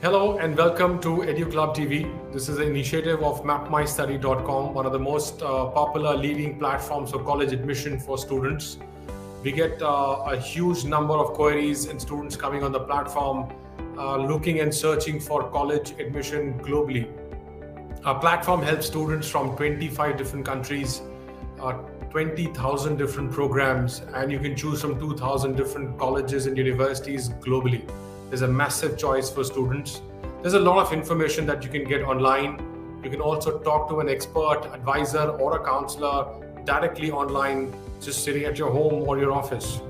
Hello and welcome to EduClub TV. This is an initiative of mapmystudy.com, one of the most popular leading platforms for college admission for students. We get a huge number of queries and students coming on the platform looking and searching for college admission globally. Our platform helps students from 25 different countries, 20,000 different programs, and you can choose from 2,000 different colleges and universities globally. There's a massive choice for students. There's a lot of information that you can get online. You can also talk to an expert, advisor, or a counselor directly online, just sitting at your home or your office.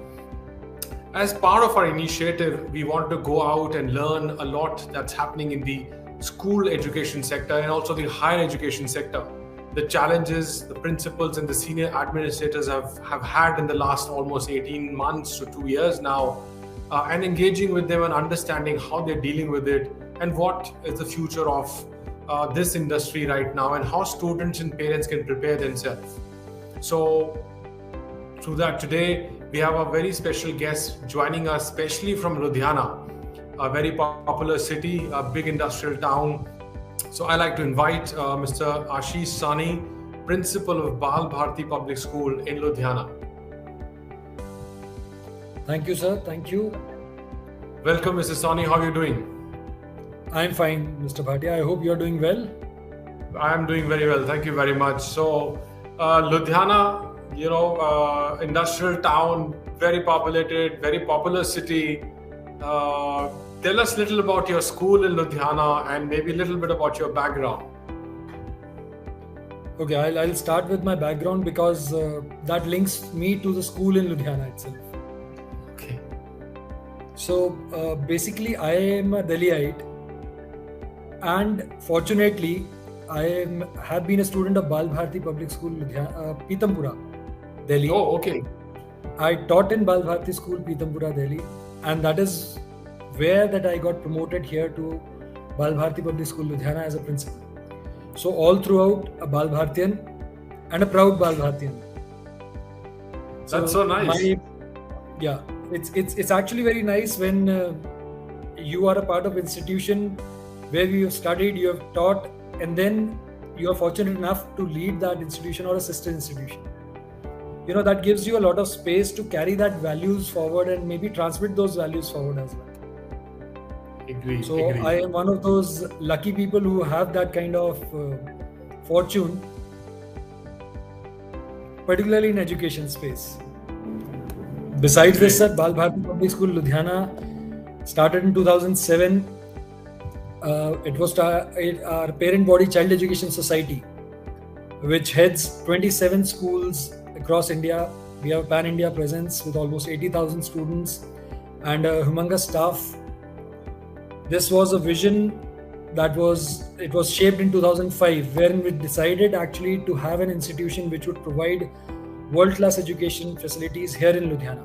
As part of our initiative, we want to go out and learn a lot that's happening in the school education sector and also the higher education sector. The challenges the principals and the senior administrators have had in the last almost 18 months to 2 years now, and engaging with them and understanding how they're dealing with it and what is the future of this industry right now and how students and parents can prepare themselves. So through that, today we have a very special guest joining us, especially from Ludhiana, a very popular city, a big industrial town. So I like to invite Mr. Ashish Sani, principal of Bal Bharti Public School in Ludhiana. Thank you, sir. Thank you. Welcome, Mr. Sani. How are you doing? I'm fine, Mr. Bhatia. I hope you're doing well. I am doing very well. Thank you very much. So, Ludhiana, industrial town, very populated, very popular city. Tell us a little about your school in Ludhiana and maybe a little bit about your background. Okay, I'll start with my background because that links me to the school in Ludhiana itself. Okay. So basically, I am a Delhiite, and fortunately, I have been a student of Bal Bharti Public School, Ludhiana, Pitampura, Delhi. Oh, okay. I taught in Bal Bharti School, Pitampura, Delhi, and that is where that I got promoted here to Bal Bharti Public School, Ludhiana as a principal. So all throughout, a Bal Bhartian and a proud Bal Bhartian. That's so nice. It's actually very nice when you are a part of institution where you have studied, you have taught, and then you are fortunate enough to lead that institution or a sister institution. That gives you a lot of space to carry that values forward and maybe transmit those values forward as well. Agree. I am one of those lucky people who have that kind of fortune, particularly in education space. Besides this, sir, Bal Bharti Public School Ludhiana started in 2007. It was our parent body, Child Education Society, which heads 27 schools across India. We have a pan-India presence with almost 80,000 students and a humongous staff. This was a vision that was shaped in 2005, wherein we decided actually to have an institution which would provide world-class education facilities here in Ludhiana.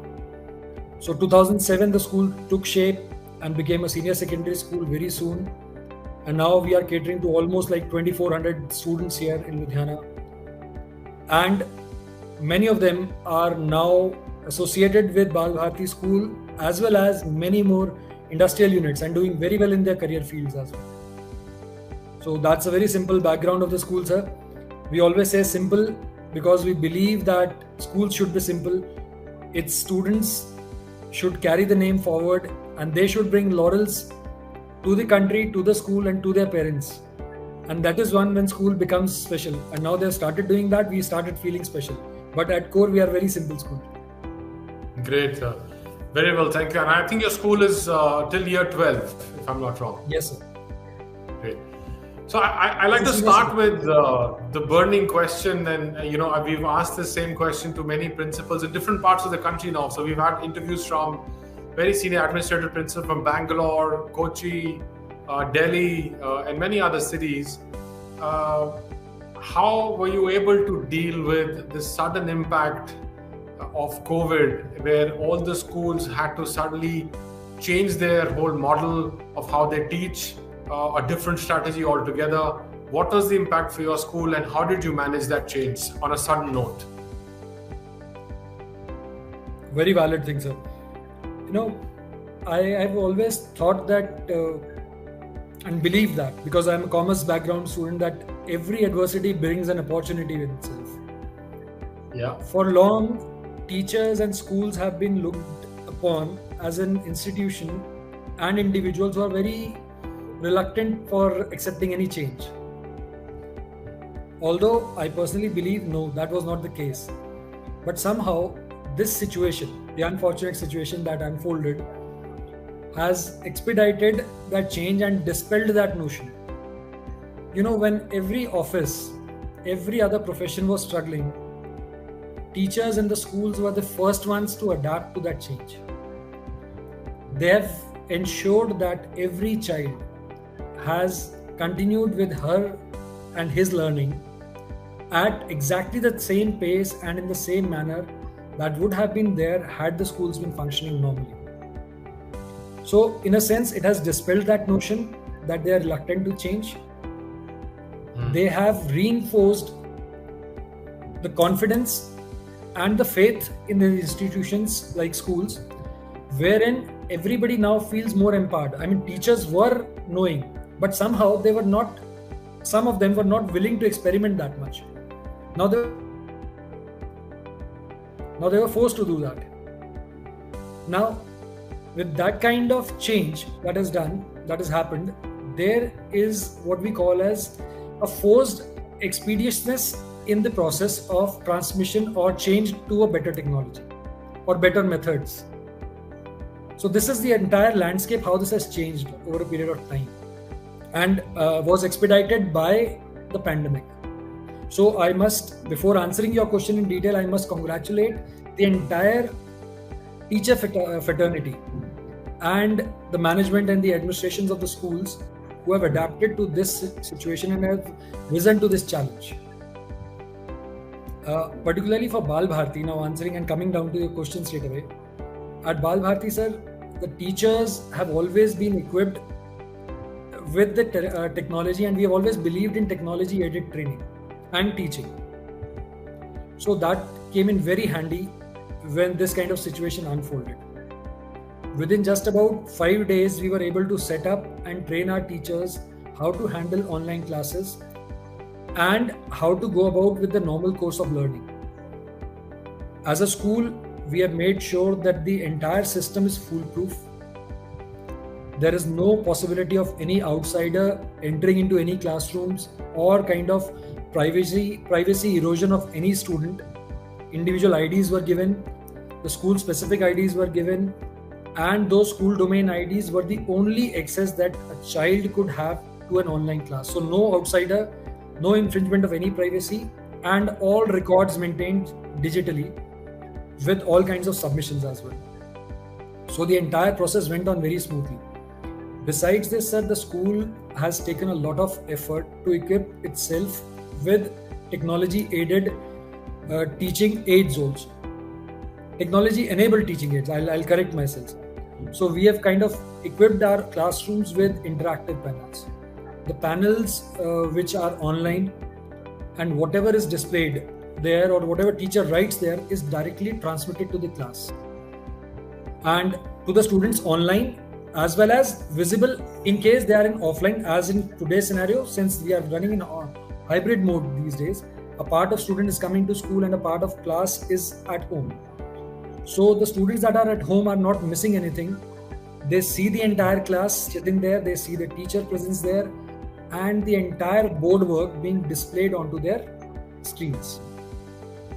So 2007, the school took shape and became a senior secondary school very soon. And now we are catering to almost like 2,400 students here in Ludhiana. And many of them are now associated with Bal Bharti School as well as many more industrial units and doing very well in their career fields as well. So that's a very simple background of the school, sir. We always say simple because we believe that schools should be simple. Its students should carry the name forward and they should bring laurels to the country, to the school and to their parents. And that is when school becomes special. And now they've started doing that, we started feeling special. But at core, we are very simple school. Great, sir. Very well, thank you. And I think your school is till year 12, if I'm not wrong. Yes, sir. Great. So I like to start with the burning question. And, we've asked the same question to many principals in different parts of the country now. So we've had interviews from very senior administrative principals from Bangalore, Kochi, Delhi, and many other cities. How were you able to deal with the sudden impact of COVID, where all the schools had to suddenly change their whole model of how they teach, a different strategy altogether? What was the impact for your school and how did you manage that change on a sudden note? Very valid thing, sir. I've always thought that and believe that, because I'm a commerce background student, that every adversity brings an opportunity with itself. Yeah. For long, teachers and schools have been looked upon as an institution and individuals who are very reluctant for accepting any change. Although I personally believe no, that was not the case. But somehow this situation, the unfortunate situation that unfolded, has expedited that change and dispelled that notion. You know, when every office, every other profession was struggling, teachers in the schools were the first ones to adapt to that change. They have ensured that every child has continued with her and his learning at exactly the same pace and in the same manner that would have been there had the schools been functioning normally. So, in a sense, it has dispelled that notion that they are reluctant to change. They have reinforced the confidence and the faith in the institutions like schools, wherein everybody now feels more empowered. I mean, teachers were knowing, but somehow they were not, some of them were not willing to experiment that much. Now they were forced to do that. Now, with that kind of change that has happened, there is what we call as a forced expeditiousness in the process of transmission or change to a better technology or better methods. So this is the entire landscape, how this has changed over a period of time, and was expedited by the pandemic. So I must, before answering your question in detail, I must congratulate the entire teacher fraternity and the management and the administrations of the schools who have adapted to this situation and have risen to this challenge. Particularly for Bal Bharti, now answering and coming down to your question straight away. At Bal Bharti, sir, the teachers have always been equipped with the technology, and we have always believed in technology-aided training and teaching. So that came in very handy when this kind of situation unfolded. Within just about 5 days, we were able to set up and train our teachers how to handle online classes and how to go about with the normal course of learning. As a school, we have made sure that the entire system is foolproof. There is no possibility of any outsider entering into any classrooms or kind of privacy erosion of any student. Individual IDs were given, the school specific IDs were given, and those school domain IDs were the only access that a child could have to an online class. So no outsider, no infringement of any privacy, and all records maintained digitally with all kinds of submissions as well. So the entire process went on very smoothly. Besides this, sir, the school has taken a lot of effort to equip itself with technology-aided teaching aids also. Technology-enabled teaching aids, I'll correct myself. So we have kind of equipped our classrooms with interactive panels. The panels which are online, and whatever is displayed there or whatever teacher writes there is directly transmitted to the class and to the students online, as well as visible in case they are in offline, as in today's scenario, since we are running in hybrid mode these days. A part of student is coming to school and a part of class is at home. So the students that are at home are not missing anything. They see the entire class sitting there, they see the teacher presence there, and the entire board work being displayed onto their screens.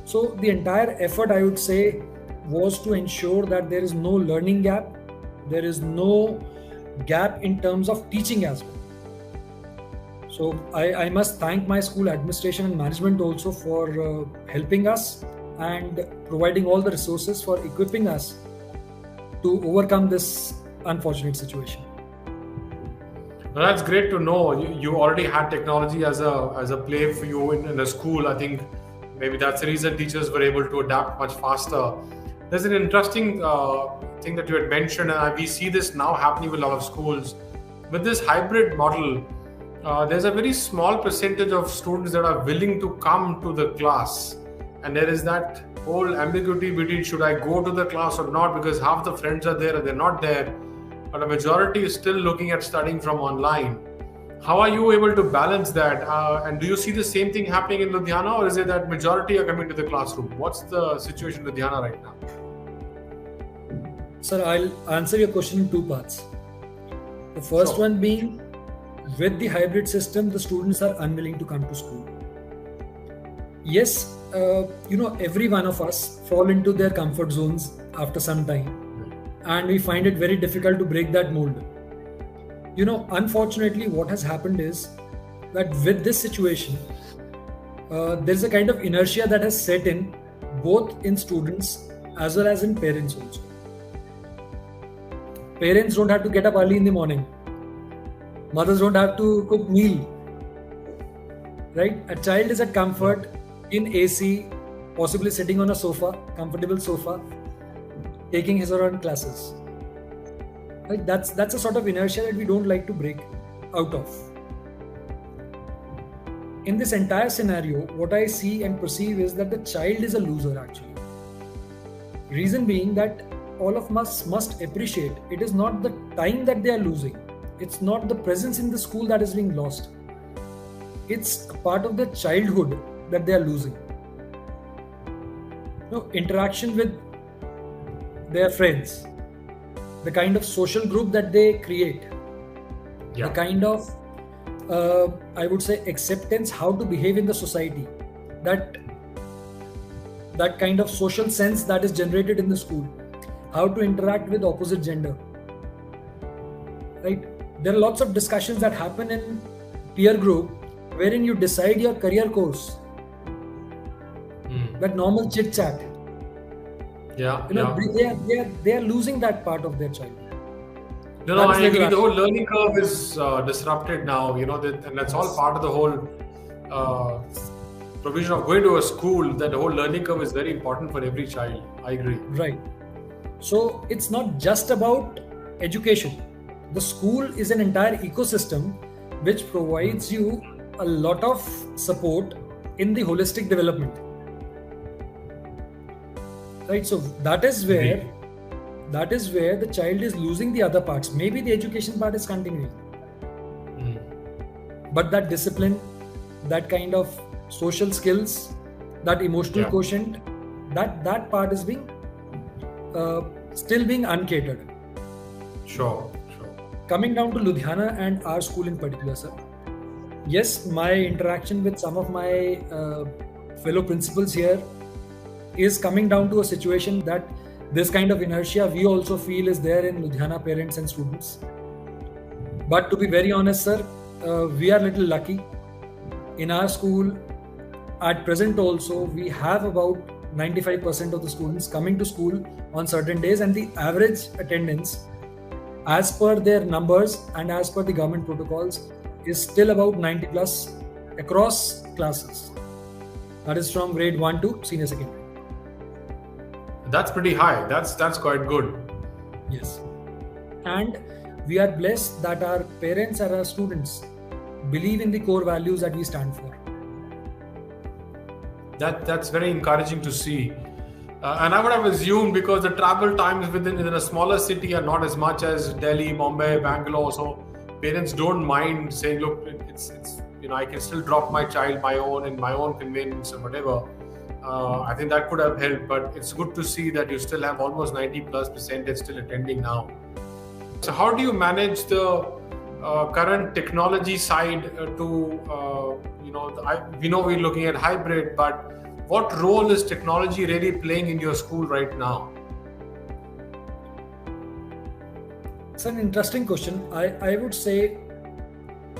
So the entire effort, I would say, was to ensure that there is no learning gap, there is no gap in terms of teaching as well. So I must thank my school administration and management also for helping us and providing all the resources for equipping us to overcome this unfortunate situation. Well, that's great to know. You already had technology as a play for you in a school. I think maybe that's the reason teachers were able to adapt much faster. There's an interesting thing that you had mentioned, and we see this now happening with a lot of schools. With this hybrid model, there's a very small percentage of students that are willing to come to the class. And there is that whole ambiguity between should I go to the class or not, because half the friends are there and they're not there. But a majority is still looking at studying from online. How are you able to balance that? And do you see the same thing happening in Ludhiana, or is it that majority are coming to the classroom? What's the situation in Ludhiana right now? Sir, I'll answer your question in two parts. The first one being, with the hybrid system, the students are unwilling to come to school. Yes, every one of us fall into their comfort zones after some time, and we find it very difficult to break that mold. Unfortunately, what has happened is that with this situation, there's a kind of inertia that has set in both in students as well as in parents also. Parents don't have to get up early in the morning. Mothers don't have to cook meal. Right? A child is at comfort in AC, possibly sitting on a sofa, comfortable sofa, taking his or her own classes. Right? That's a sort of inertia that we don't like to break out of. In this entire scenario, what I see and perceive is that the child is a loser actually. Reason being that all of us must appreciate it is not the time that they are losing. It's not the presence in the school that is being lost. It's a part of their childhood that they are losing. Interaction with their friends, the kind of social group that they create, the kind of, I would say, acceptance, how to behave in the society, that kind of social sense that is generated in the school, how to interact with opposite gender. Right? There are lots of discussions that happen in peer group wherein you decide your career course. That normal chit chat. They are losing that part of their childhood. No, I agree. The whole learning curve is disrupted now. And that's all part of the whole provision of going to a school. That whole learning curve is very important for every child. I agree. Right. So it's not just about education. The school is an entire ecosystem which provides you a lot of support in the holistic development. Right, so that is where the child is losing the other parts. Maybe the education part is continuing, but that discipline, that kind of social skills, that emotional quotient, that part is being still being uncatered. Sure. Coming down to Ludhiana and our school in particular, sir. Yes, my interaction with some of my fellow principals here is coming down to a situation that this kind of inertia we also feel is there in Ludhiana parents and students. But to be very honest, sir, we are a little lucky. In our school, at present also, we have about 95% of the students coming to school on certain days, and the average attendance as per their numbers and as per the government protocols is still about 90 plus across classes. That is from grade 1 to senior secondary. That's pretty high. That's quite good. Yes. And we are blessed that our parents and our students believe in the core values that we stand for. That's very encouraging to see. And I would have assumed, because the travel times within a smaller city are not as much as Delhi, Bombay, Bangalore, so parents don't mind saying, look, it's I can still drop my child in my own convenience or whatever. I think that could have helped, but it's good to see that you still have almost 90+% still attending now. So how do you manage the current technology side we know we're looking at hybrid, but what role is technology really playing in your school right now? It's an interesting question. I would say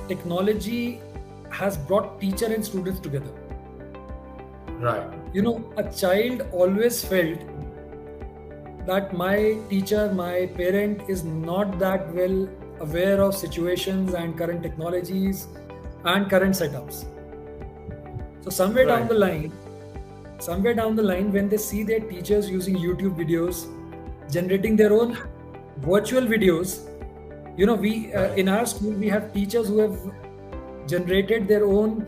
technology has brought teacher and students together. Right. A child always felt that my teacher, my parent is not that well aware of situations and current technologies and current setups. So somewhere down the line, when they see their teachers using YouTube videos, generating their own virtual videos, we in our school we have teachers who have generated their own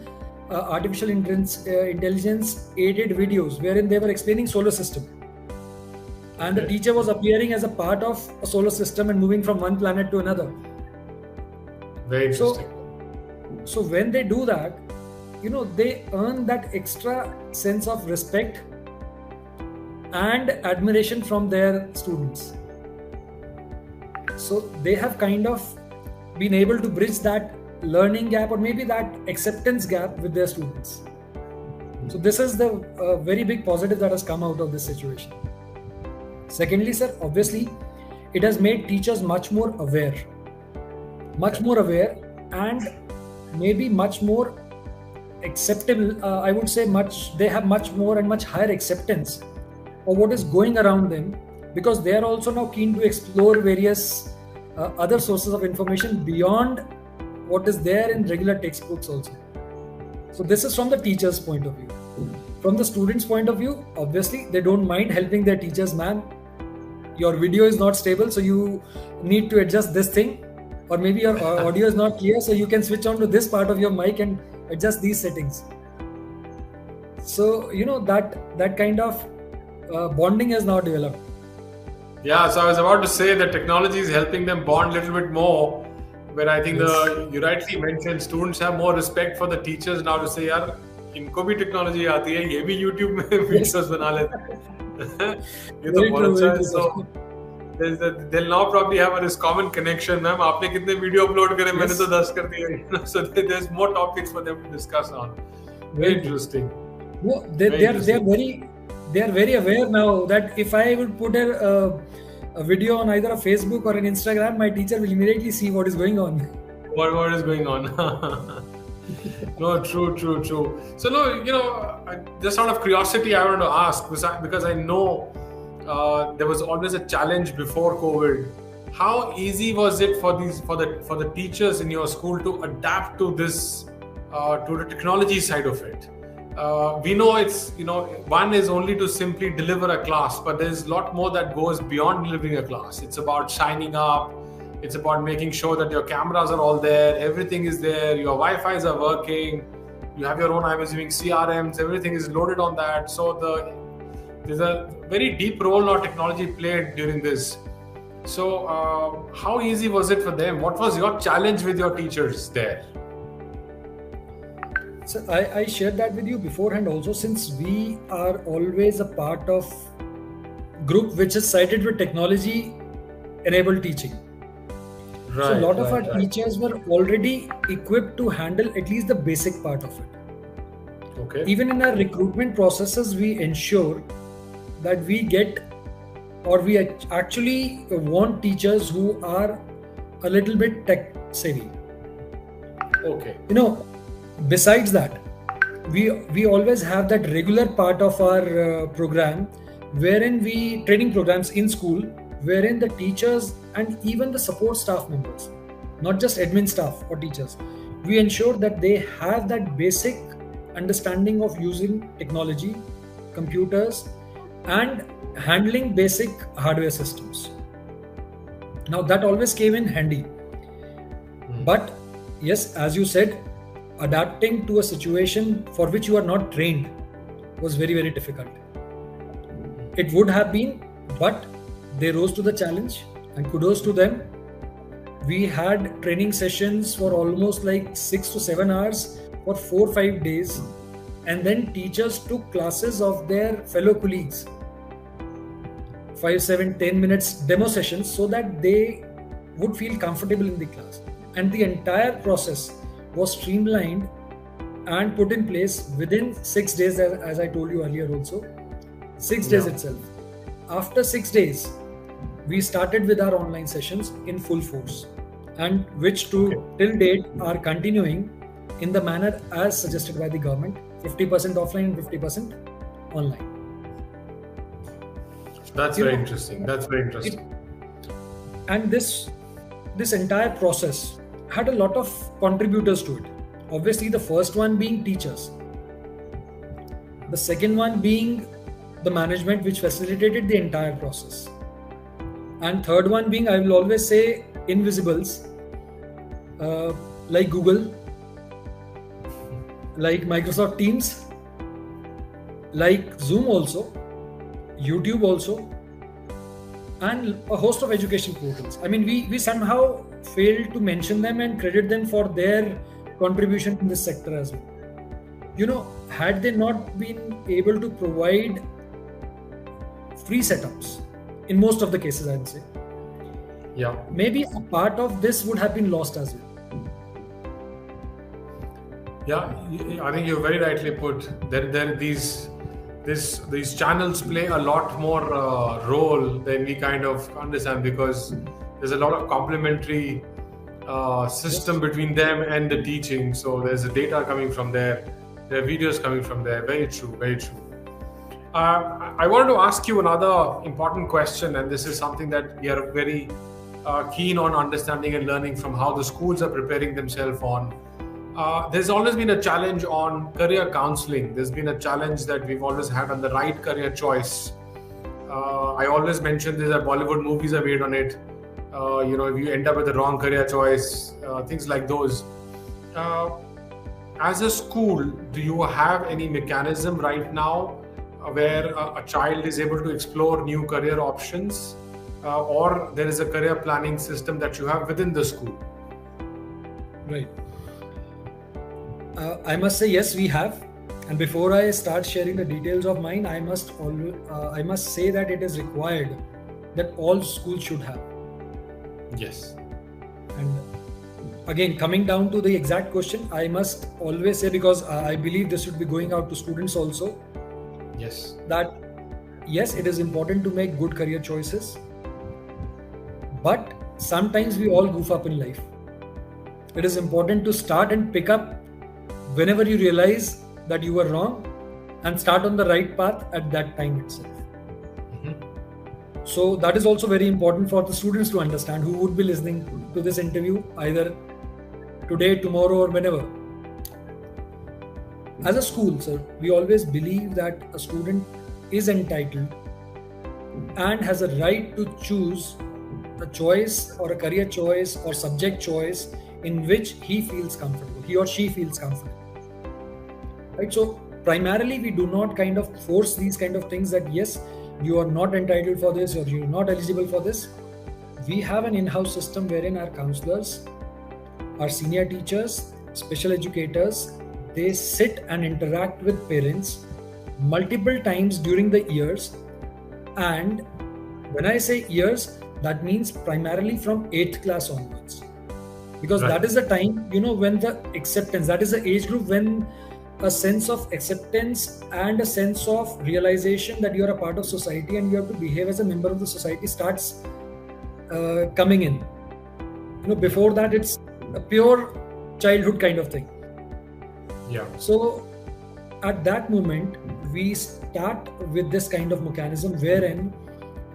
artificial intelligence aided videos wherein they were explaining solar system, and the teacher was appearing as a part of a solar system and moving from one planet to another. Very interesting. So when they do that, they earn that extra sense of respect and admiration from their students. So they have kind of been able to bridge that learning gap, or maybe that acceptance gap, with their students. So this is the very big positive that has come out of this situation. Secondly, sir, obviously it has made teachers much more aware, and maybe much more acceptable. I would say they have much more and much higher acceptance of what is going around them, because they are also now keen to explore various other sources of information beyond what is there in regular textbooks also. So this is from the teacher's point of view. From the student's point of view, obviously they don't mind helping their teachers. Ma'am, your video is not stable, so you need to adjust this thing, or maybe your audio is not clear, so you can switch on to this part of your mic and adjust these settings. So that kind of bonding has now developed. Yeah, so I was about to say that technology is helping them bond a little bit more, where I think you rightly mentioned students have more respect for the teachers now to say, yaar, इनको भी technology आती है, ये भी YouTube में videos बना लेते हैं. ये तो बहुत अच्छा है. So they'll now probably have this common connection. Ma'am, आपने कितने video upload करे? मैंने तो 10 कर दिए. So there's more topics for them to discuss on. Very interesting. No, they are very aware now that if I would put a video on either a Facebook or an Instagram, my teacher will immediately see what is going on. What is going on? No, true. So just out of curiosity, I wanted to ask, because I know there was always a challenge before COVID. How easy was it for the teachers in your school to adapt to this, to the technology side of it? We know it's, one is only to simply deliver a class, but there's a lot more that goes beyond delivering a class. It's about signing up. It's about making sure that your cameras are all there. Everything is there. Your Wi-Fi's are working. You have your own, I'm assuming, CRMs. Everything is loaded on that. So there's a very deep role now technology played during this. So how easy was it for them? What was your challenge with your teachers there? So I shared that with you beforehand also, since we are always a part of group which is cited with technology enabled teaching. Right, so a lot of our teachers were already equipped to handle at least the basic part of it. Okay. Even in our recruitment processes, we ensure that we actually want teachers who are a little bit tech savvy. Okay. Besides that, we always have that regular part of our program, wherein training programs in school, wherein the teachers and even the support staff members, not just admin staff or teachers, we ensure that they have that basic understanding of using technology, computers, and handling basic hardware systems. Now that always came in handy. But yes, as you said, adapting to a situation for which you are not trained was very, very difficult. It would have been, but they rose to the challenge, and kudos to them. We had training sessions for almost like 6 to 7 hours for 4-5 days, and then teachers took classes of their fellow colleagues, 5, 7, 10 minutes demo sessions, so that they would feel comfortable in the class. And the entire process was streamlined and put in place within 6 days, as I told you earlier also. 6 days itself. After 6 days, we started with our online sessions in full force, and which till date are continuing in the manner as suggested by the government, 50% offline and 50% online. That's very interesting. And this entire process had a lot of contributors to it. Obviously, the first one being teachers. The second one being the management, which facilitated the entire process. And third one being, I will always say, invisibles, like Google, like Microsoft Teams, like Zoom also, YouTube also, and a host of education portals. I mean, we somehow failed to mention them and credit them for their contribution in this sector as well. Had they not been able to provide free setups, in most of the cases, I'd say, maybe a part of this would have been lost as well. Yeah, I think you very rightly put. These channels play a lot more role than we kind of understand, because there's a lot of complementary system between them and the teaching. So there's the data coming from there, there are videos coming from there. Very true, very true. I wanted to ask you another important question, and this is something that we are very keen on understanding and learning from how the schools are preparing themselves on. There's always been a challenge on career counseling. There's been a challenge that we've always had on the right career choice. I always mention this, that Bollywood movies are made on it. If you end up with the wrong career choice, things like those. As a school, do you have any mechanism right now where a child is able to explore new career options, or there is a career planning system that you have within the school? Right. I must say yes, we have. And before I start sharing the details of mine, I must say that it is required that all schools should have. Yes. And again, coming down to the exact question, I must always say, because I believe this should be going out to students also. Yes. That yes, it is important to make good career choices, but sometimes we all goof up in life. It is important to start and pick up whenever you realize that you were wrong, and start on the right path at that time itself. So that is also very important for the students to understand, who would be listening to this interview either today, tomorrow, or whenever. As a school, sir, we always believe that a student is entitled and has a right to choose a choice or a career choice or subject choice in which he feels comfortable, he or she feels comfortable. Right? So primarily we do not kind of force these kind of things that yes, you are not entitled for this or you're not eligible for this. We have an in-house system wherein our counselors, our senior teachers, special educators, they sit and interact with parents multiple times during the years. And when I say years, that means primarily from 8th class onwards. Because that is the time, when the acceptance, that is the age group when a sense of acceptance and a sense of realization that you are a part of society and you have to behave as a member of the society starts coming in. Before that, it's a pure childhood kind of thing. Yeah. So at that moment, we start with this kind of mechanism wherein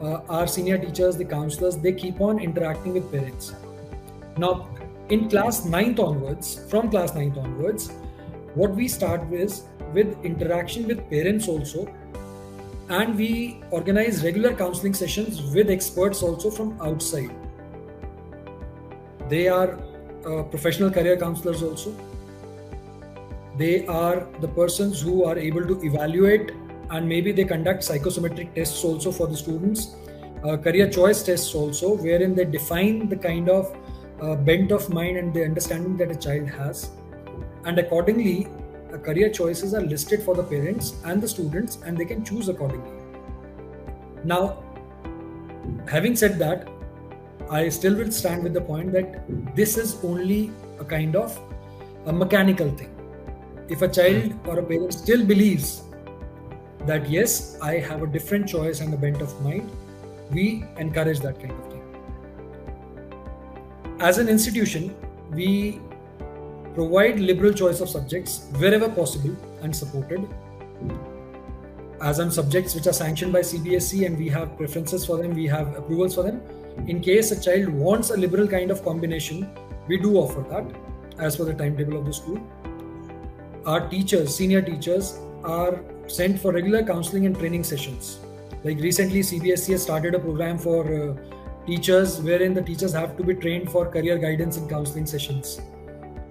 our senior teachers, the counselors, they keep on interacting with parents. Now, in class 9th onwards, from class 9th onwards, what we start with interaction with parents also, and we organize regular counseling sessions with experts also from outside. They are professional career counselors also. They are the persons who are able to evaluate, and maybe they conduct psychosomatic tests also for the students, career choice tests also, wherein they define the kind of bent of mind and the understanding that a child has. And accordingly, career choices are listed for the parents and the students, and they can choose accordingly. Now, having said that, I still will stand with the point that this is only a kind of a mechanical thing. If a child or a parent still believes that yes, I have a different choice and a bent of mind, we encourage that kind of thing. As an institution, we provide liberal choice of subjects wherever possible and supported. As on subjects which are sanctioned by CBSE and we have preferences for them, we have approvals for them. In case a child wants a liberal kind of combination, we do offer that as per the timetable of the school. Our teachers, senior teachers, are sent for regular counseling and training sessions. Like recently, CBSE has started a program for teachers wherein the teachers have to be trained for career guidance and counseling sessions.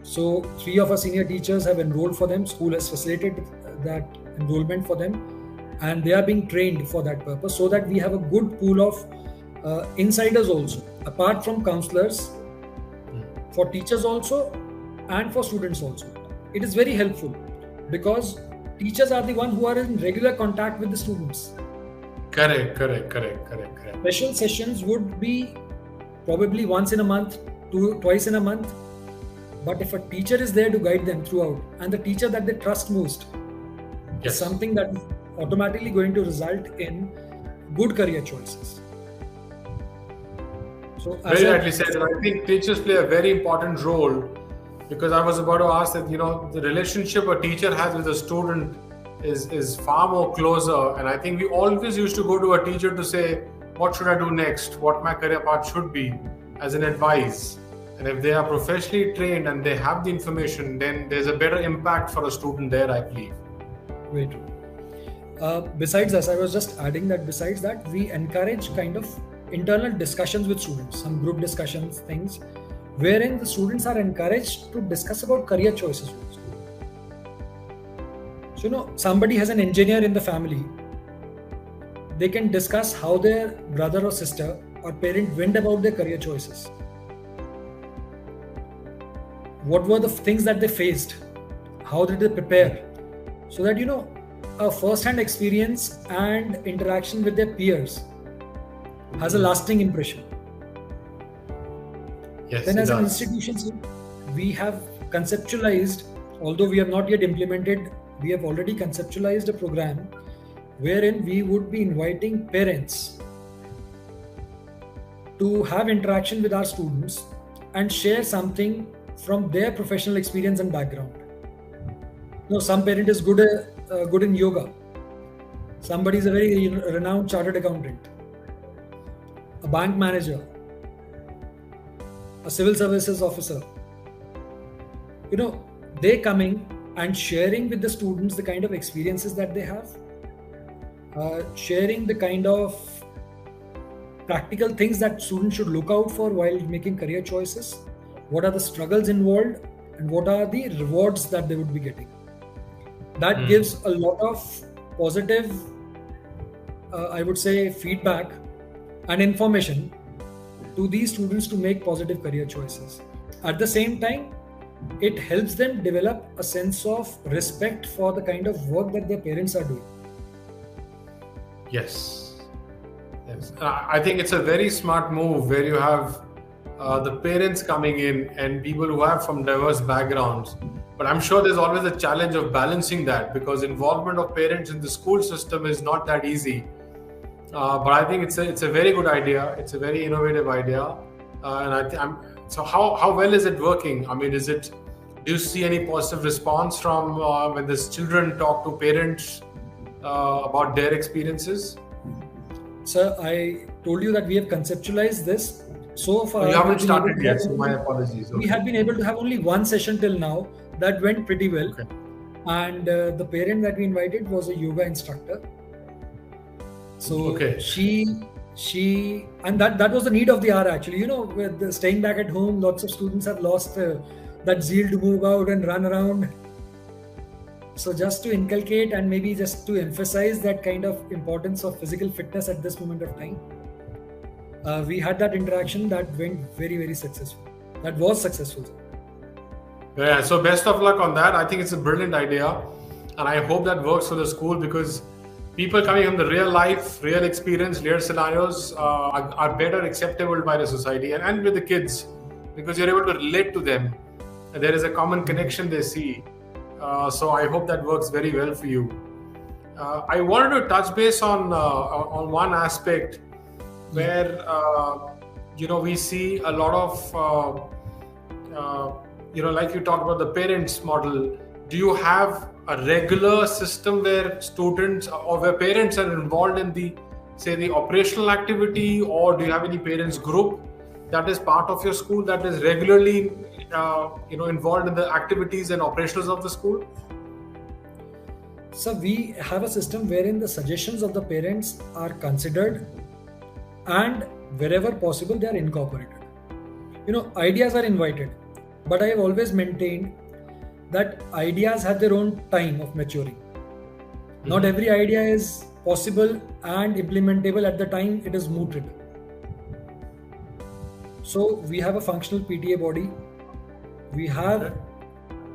So 3 of our senior teachers have enrolled for them. School has facilitated that enrollment for them, and they are being trained for that purpose, so that we have a good pool of insiders also. Apart from counselors, for teachers also, and for students also. It is very helpful because teachers are the one who are in regular contact with the students. Correct. Special sessions would be probably once in a month, twice in a month. But if a teacher is there to guide them throughout, and the teacher that they trust most, is something that is automatically going to result in good career choices. So, very rightly said. And I think teachers play a very important role, because I was about to ask that, the relationship a teacher has with a student is far more closer. And I think we always used to go to a teacher to say, what should I do next? What my career path should be, as an advice. And if they are professionally trained and they have the information, then there's a better impact for a student there, I believe. Very true. Besides this, I was just adding that besides that, we encourage kind of internal discussions with students, some group discussions, things, wherein the students are encouraged to discuss about career choices with school. So, somebody has an engineer in the family, they can discuss how their brother or sister or parent went about their career choices. What were the things that they faced? How did they prepare? So that, a first-hand experience and interaction with their peers has a lasting impression. Yes, then as an institution, we have conceptualized, although we have not yet implemented, we have already conceptualized a program wherein we would be inviting parents to have interaction with our students and share something from their professional experience and background. Some parent is good in yoga. Somebody is a very renowned chartered accountant, a bank manager, a civil services officer. They coming and sharing with the students the kind of experiences that they have, sharing the kind of practical things that students should look out for while making career choices, what are the struggles involved, and what are the rewards that they would be getting. That gives a lot of positive, I would say, feedback and information to these students to make positive career choices. At the same time, it helps them develop a sense of respect for the kind of work that their parents are doing. Yes. I think it's a very smart move where you have the parents coming in and people who have from diverse backgrounds. But I'm sure there's always a challenge of balancing that, because involvement of parents in the school system is not that easy. But I think it's a very good idea. It's a very innovative idea. So how well is it working? I mean, do you see any positive response from when these children talk to parents about their experiences? Sir, I told you that we have conceptualized this. So far, you haven't started yet, so my apologies. We have been able to have only one session till now. That went pretty well. Okay. And the parent that we invited was a yoga instructor. So she and that was the need of the hour actually. With staying back at home, lots of students have lost that zeal to move out and run around. So just to inculcate and maybe just to emphasize that kind of importance of physical fitness at this moment of time, we had that interaction that went very, very successful. That was successful. Yeah, so best of luck on that. I think it's a brilliant idea, and I hope that works for the school, because people coming from the real life, real experience, real scenarios are better acceptable by the society and with the kids, because you're able to relate to them. And there is a common connection they see. So I hope that works very well for you. I wanted to touch base on one aspect where we see a lot of like you talked about the parents model. Do you have a regular system where students or where parents are involved in the operational activity, or do you have any parents group that is part of your school that is regularly involved in the activities and operations of the school? So we have a system wherein the suggestions of the parents are considered and wherever possible they are incorporated. Ideas are invited, but I have always maintained that ideas have their own time of maturing. Not every idea is possible and implementable at the time it is mooted. So we have a functional PTA body. We have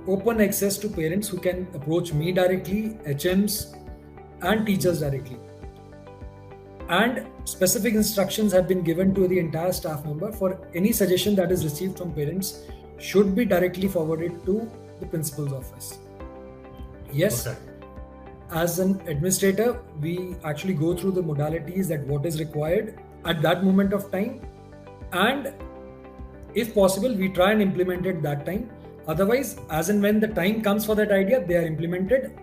open access to parents who can approach me directly, HMs, and teachers directly. And specific instructions have been given to the entire staff member for any suggestion that is received from parents should be directly forwarded to the principal's office. Yes, okay. As an administrator, we actually go through the modalities that what is required at that moment of time, and if possible, we try and implement it that time. Otherwise, as and when the time comes for that idea, they are implemented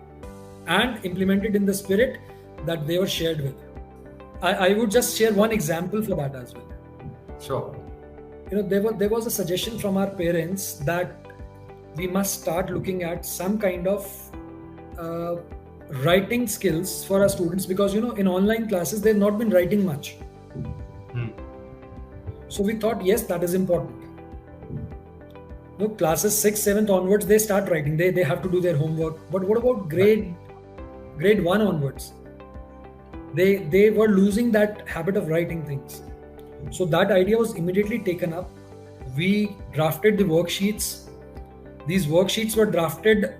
and implemented in the spirit that they were shared with. I would just share one example for that as well. Sure. There was a suggestion from our parents that we must start looking at some kind of writing skills for our students, because in online classes they've not been writing much. So we thought, yes, that is important. Classes 6th, 7th onwards, they start writing. They have to do their homework. But what about grade 1 onwards? They were losing that habit of writing things. So that idea was immediately taken up. We drafted the worksheets. These worksheets were drafted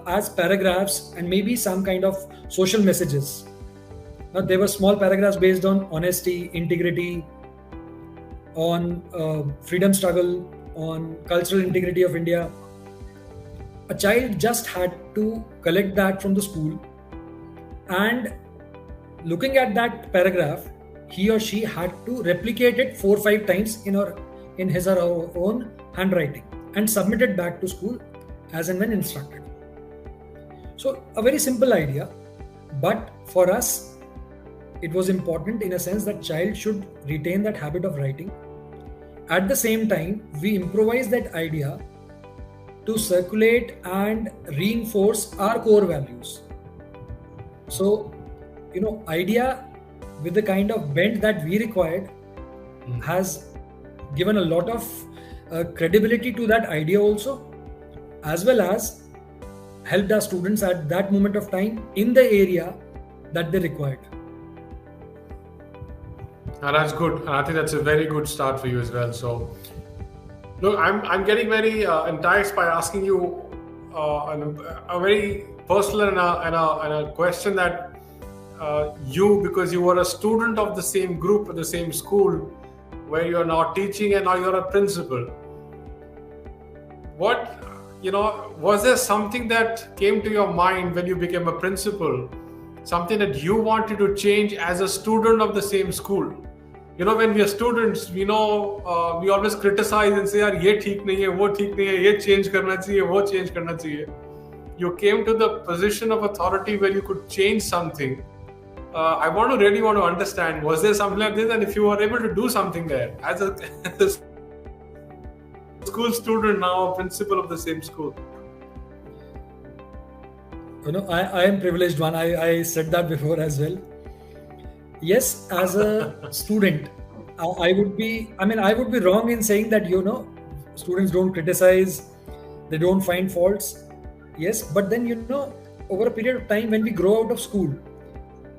as paragraphs and maybe some kind of social messages. Now, they were small paragraphs based on honesty, integrity, on freedom struggle, on cultural integrity of India. A child just had to collect that from the school, and looking at that paragraph, he or she had to replicate it 4 or 5 times in his or her own handwriting and submit it back to school as and when instructed. So a very simple idea, but for us, it was important in a sense that child should retain that habit of writing. At the same time, we improvise that idea to circulate and reinforce our core values. So, idea with the kind of bent that we required has given a lot of credibility to that idea also, as well as helped our students at that moment of time in the area that they required. That's good. And I think that's a very good start for you as well. So, look, I'm getting very enticed by asking you a very personal and a question that because you were a student of the same group, the same school, where you're now teaching and now you're a principal. Was there something that came to your mind when you became a principal? Something that you wanted to change as a student of the same school? When we are students, we always criticize and say, "Yaar, ye theek nahi hai, wo theek nahi hai, ye change karna chahiye, wo change karna chahiye." You came to the position of authority where you could change something. I really want to understand, was there something like this? And if you were able to do something there as a school student, now a principal of the same school. I am privileged one. I said that before as well. Yes, as a student, I would be wrong in saying that, students don't criticize, they don't find faults. Yes, but then, over a period of time when we grow out of school,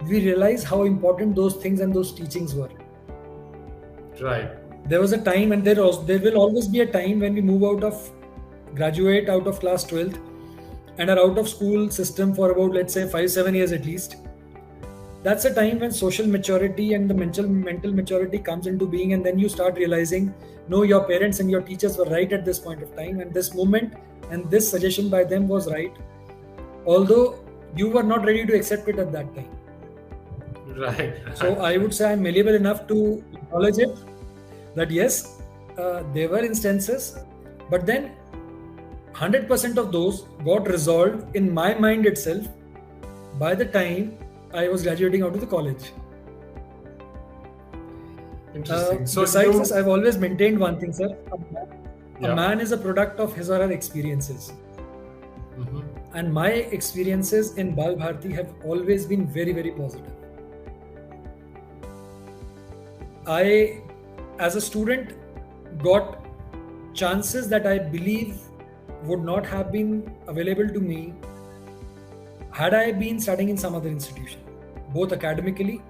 we realize how important those things and those teachings were. Right. There was a time, and there will always be a time when we graduate out of class 12th and are out of school system for about, let's say, 5-7 years at least. That's a time when social maturity and the mental maturity comes into being, and then you start realizing, no, your parents and your teachers were right at this point of time, and this moment and this suggestion by them was right, although you were not ready to accept it at that time. Right. So I would say I'm malleable enough to acknowledge it, that yes, there were instances, but then 100% of those got resolved in my mind itself by the time I was graduating out of the college. Interesting. Besides this, I've always maintained one thing, sir. A man is a product of his or her experiences. Mm-hmm. And my experiences in Bal Bharti have always been very, very positive. I, as a student, got chances that I believe would not have been available to me had I been studying in some other institution, both academically,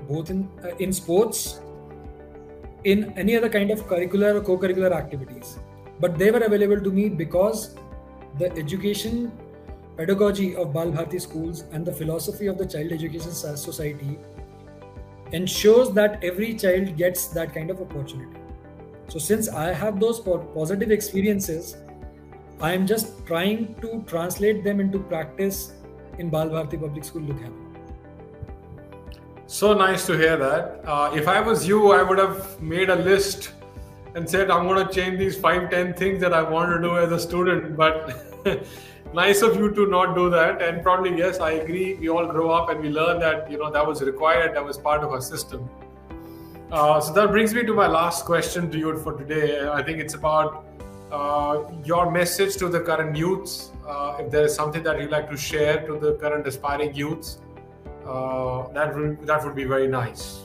both in sports, in any other kind of curricular or co-curricular activities. But they were available to me because the education pedagogy of Bal Bharti schools and the philosophy of the Child Education Society ensures that every child gets that kind of opportunity. So since I have those positive experiences, I am just trying to translate them into practice in Bal Bharti Public School, Ludhiana. So nice to hear that. If I was you, I would have made a list and said, I'm going to change these 5-10 things that I want to do as a student. But nice of you to not do that. And probably, yes, I agree. We all grow up and we learn that, that was required. That was part of our system. So that brings me to my last question to you for today. I think it's about your message to the current youths. If there is something that you'd like to share to the current aspiring youths, that would be very nice.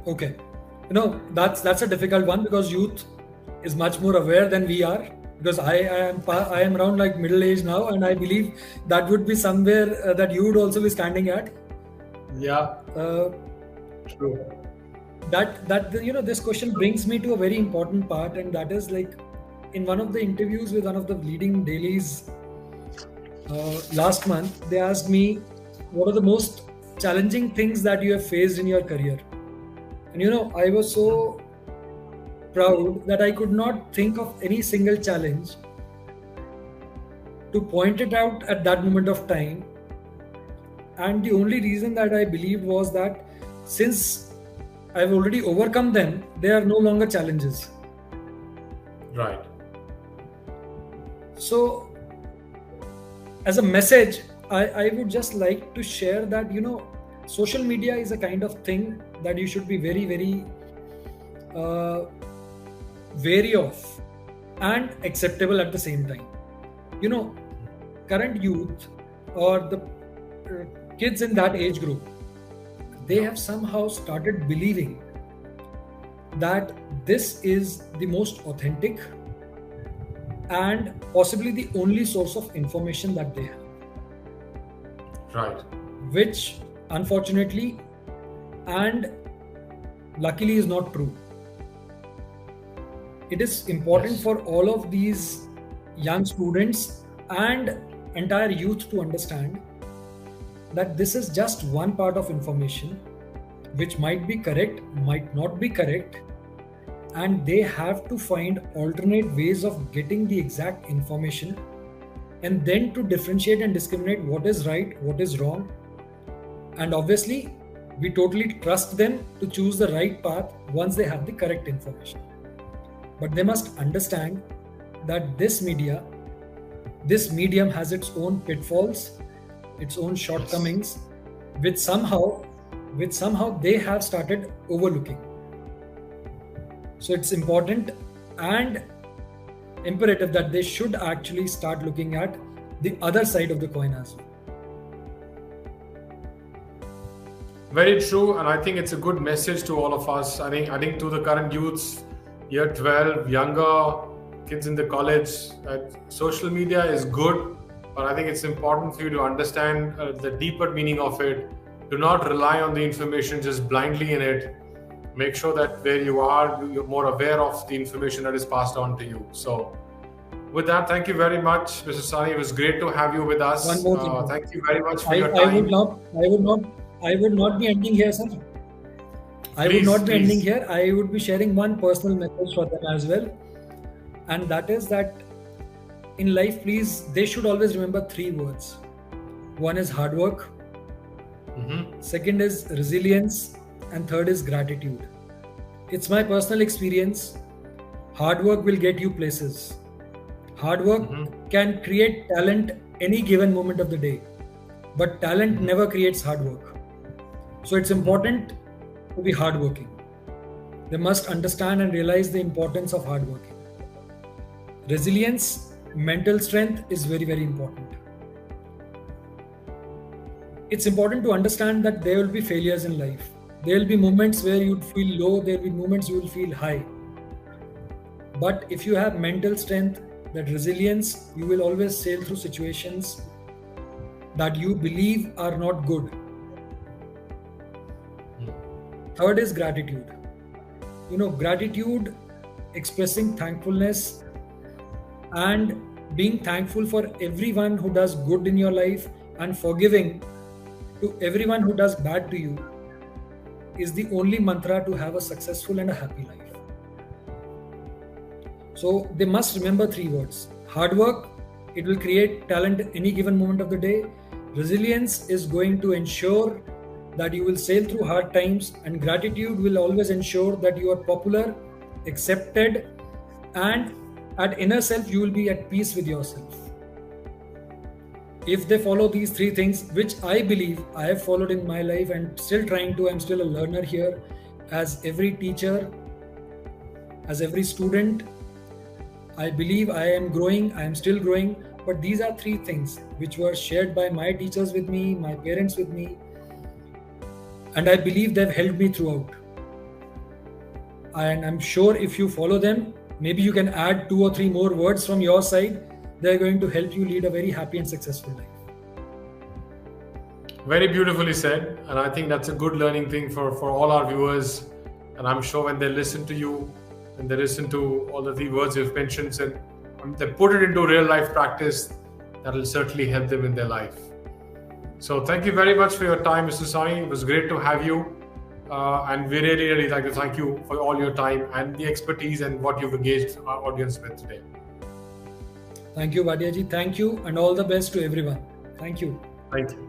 Okay, that's a difficult one because youth is much more aware than we are. Because I am around like middle age now, and I believe that would be somewhere that you would also be standing at. Yeah. True. That this question brings me to a very important part, and that is like in one of the interviews with one of the leading dailies last month, they asked me what are the most challenging things that you have faced in your career. And I was so proud that I could not think of any single challenge to point it out at that moment of time. And the only reason that I believed was that since I've already overcome them, they are no longer challenges. Right. So as a message, I would just like to share that, social media is a kind of thing that you should be very, very wary of and acceptable at the same time. Current youth or the kids in that age group, they have somehow started believing that this is the most authentic and possibly the only source of information that they have. Right. Which unfortunately and luckily is not true. It is important for all of these young students and entire youth to understand that this is just one part of information which might be correct, might not be correct, and they have to find alternate ways of getting the exact information and then to differentiate and discriminate what is right, what is wrong. And obviously, we totally trust them to choose the right path once they have the correct information. But they must understand that this medium has its own pitfalls, its own shortcomings, which somehow they have started overlooking. So it's important and imperative that they should actually start looking at the other side of the coin as well. Very true, and I think it's a good message to all of us. I think to the current youths, year 12, younger kids in the college, social media is good, but I think it's important for you to understand the deeper meaning of it. Do not rely on the information just blindly in it. Make sure that where you are, you're more aware of the information that is passed on to you. So with that, thank you very much, Mr. Sani. It was great to have you with us. One more thing. Thank you very much for your time. I would not be ending here, sir. Ending here. I would be sharing one personal message for them as well. And that is that in life, please, they should always remember 3 words. One is hard work. Second is resilience. And third is gratitude. It's my personal experience. Hard work will get you places. Hard work can create talent any given moment of the day. But talent never creates hard work. So it's important to be hardworking. They must understand and realize the importance of hard working. Resilience, mental strength is very, very important. It's important to understand that there will be failures in life. There will be moments where you'd feel low, there will be moments you will feel high. But if you have mental strength, that resilience, you will always sail through situations that you believe are not good. Third is gratitude. Gratitude, expressing thankfulness and being thankful for everyone who does good in your life and forgiving to everyone who does bad to you is the only mantra to have a successful and a happy life. So they must remember 3 words. Hard work, it will create talent at any given moment of the day. Resilience is going to ensure that you will sail through hard times, and gratitude will always ensure that you are popular, accepted, and at inner self you will be at peace with yourself. If they follow these 3 things, which I believe I have followed in my life and still trying to, I'm still a learner here, as every teacher, as every student, I believe I am growing, I am still growing, but these are 3 things which were shared by my teachers with me, my parents with me, and I believe they've helped me throughout. And I'm sure if you follow them, maybe you can add 2 or 3 more words from your side. They're going to help you lead a very happy and successful life. Very beautifully said. And I think that's a good learning thing for all our viewers. And I'm sure when they listen to you and they listen to all the 3 words you've mentioned and they put it into real life practice, that will certainly help them in their life. So thank you very much for your time, Mr. Sawhney. It was great to have you. And we really, really like to thank you for all your time and the expertise and what you've engaged our audience with today. Thank you, Wadia ji. Thank you, and all the best to everyone. Thank you. Thank you.